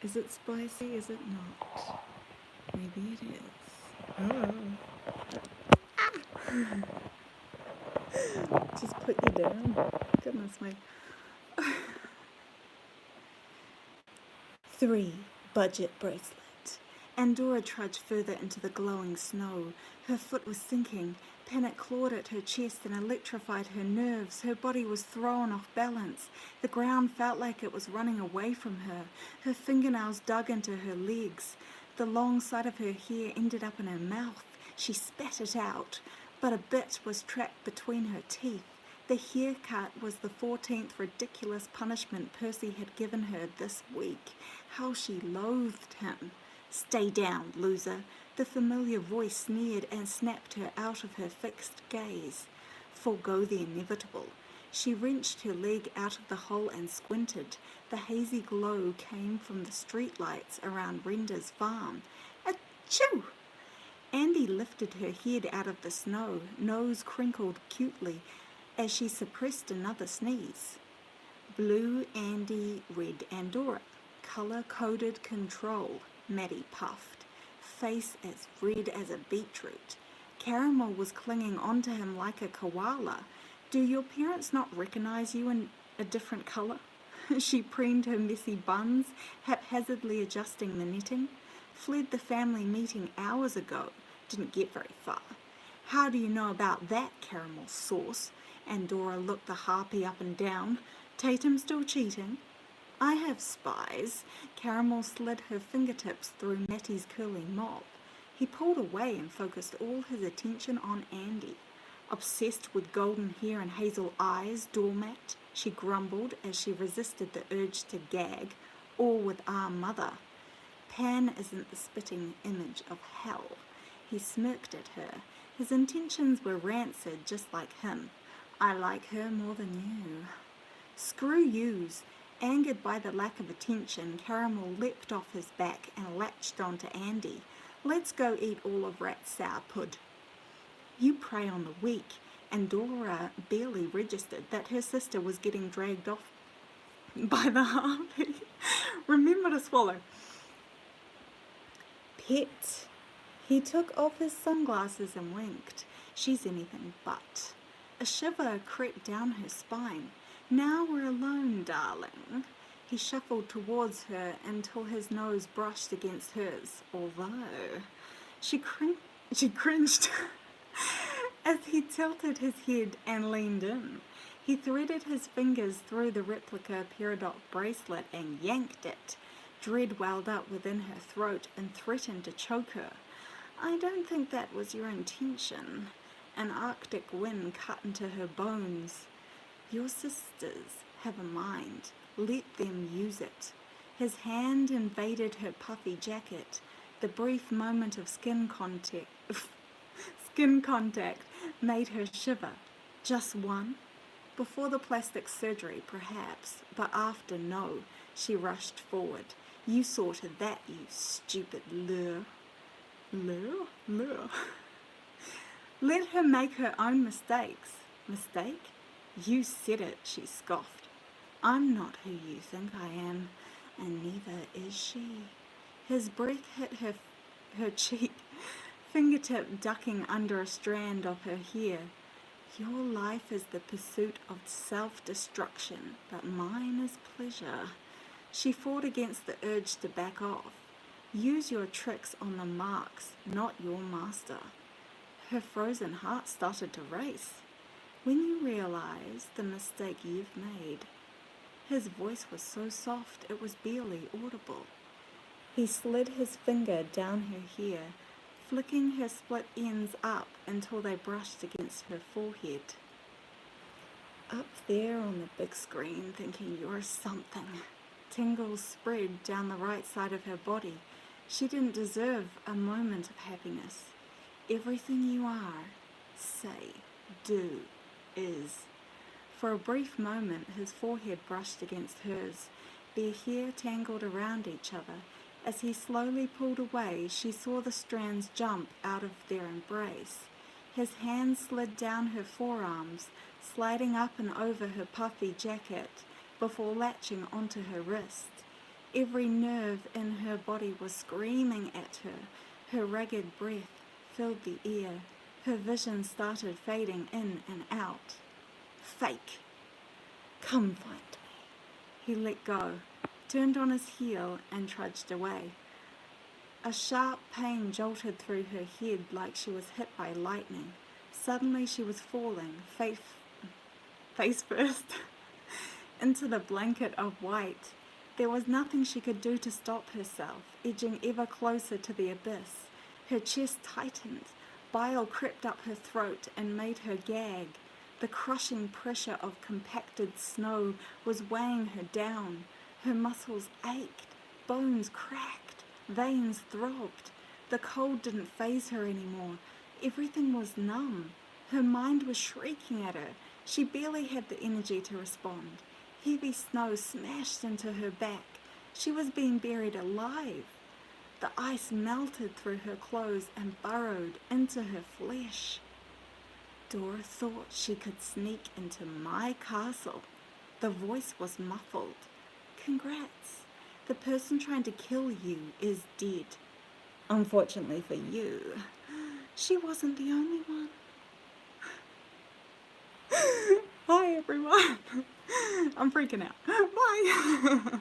Is it spicy? Is it not? Maybe it is. Oh. Just put you down. Goodness me. 3. Budget bracelet. Andorra trudged further into the glowing snow. Her foot was sinking. Panic clawed at her chest and electrified her nerves. Her body was thrown off balance. The ground felt like it was running away from her. Her fingernails dug into her legs. The long side of her hair ended up in her mouth. She spat it out, but a bit was trapped between her teeth. The haircut was the 14th ridiculous punishment Percy had given her this week. How she loathed him. "Stay down, loser." The familiar voice sneered and snapped her out of her fixed gaze. Forgo the inevitable. She wrenched her leg out of the hole and squinted. The hazy glow came from the streetlights around Renda's farm. Achoo! Andy lifted her head out of the snow, nose crinkled cutely, as she suppressed another sneeze. Blue Andy, red Andorra. Colour-coded control, Maddie puffed. Face as red as a beetroot. Caramel was clinging onto him like a koala. "Do your parents not recognize you in a different colour?" She preened her messy buns, haphazardly adjusting the netting. "Fled the family meeting hours ago. Didn't get very far." "How do you know about that, caramel sauce?" Andorra looked the harpy up and down. "Tatum still cheating?" "I have spies." Caramel slid her fingertips through Matty's curly mop. He pulled away and focused all his attention on Andy. "Obsessed with golden hair and hazel eyes, doormat," she grumbled as she resisted the urge to gag. "Or with our mother." "Pan isn't the spitting image of hell." He smirked at her. His intentions were rancid, just like him. "I like her more than you." "Screw yous." Angered by the lack of attention, Caramel leapt off his back and latched onto Andy. "Let's go eat all of Rat's sourpud." "You prey on the weak." And Dora barely registered that her sister was getting dragged off by the harpy. "Remember to swallow." "Pet." He took off his sunglasses and winked. "She's anything but." A shiver crept down her spine. "Now we're alone, darling." He shuffled towards her until his nose brushed against hers, although she cringed as he tilted his head and leaned in. He threaded his fingers through the replica peridot bracelet and yanked it. Dread welled up within her throat and threatened to choke her. "I don't think that was your intention." An arctic wind cut into her bones. "Your sisters have a mind. Let them use it." His hand invaded her puffy jacket. The brief moment of skin contact made her shiver. Just one? Before the plastic surgery, perhaps, but after, no. She rushed forward. "You saw to that, you stupid lure." "Lure? Lure?" "Let her make her own mistakes." "Mistake?" "You said it," she scoffed. "I'm not who you think I am, and neither is she." His breath hit her cheek, fingertip ducking under a strand of her hair. "Your life is the pursuit of self-destruction, but mine is pleasure." She fought against the urge to back off. "Use your tricks on the marks, not your master." Her frozen heart started to race. "When you realize the mistake you've made." His voice was so soft it was barely audible. He slid his finger down her hair, flicking her split ends up until they brushed against her forehead. "Up there on the big screen thinking you're something." Tingles spread down the right side of her body. She didn't deserve a moment of happiness. "Everything you are, say, do, is." For a brief moment his forehead brushed against hers. Their hair tangled around each other. As he slowly pulled away, she saw the strands jump out of their embrace. His hand slid down her forearms, sliding up and over her puffy jacket, before latching onto her wrist. Every nerve in her body was screaming at her. Her ragged breath filled the air. Her vision started fading in and out. Fake. Come find me. He let go, turned on his heel and trudged away. A sharp pain jolted through her head like she was hit by lightning. Suddenly she was falling, face first, into the blanket of white. There was nothing she could do to stop herself, edging ever closer to the abyss. Her chest tightened. Bile crept up her throat and made her gag. The crushing pressure of compacted snow was weighing her down. Her muscles ached, bones cracked, veins throbbed. The cold didn't faze her anymore. Everything was numb. Her mind was shrieking at her. She barely had the energy to respond. Heavy snow smashed into her back. She was being buried alive. The ice melted through her clothes and burrowed into her flesh. Dora thought she could sneak into my castle. The voice was muffled. Congrats. The person trying to kill you is dead. Unfortunately for you, she wasn't the only one. Bye, everyone. I'm freaking out. Bye.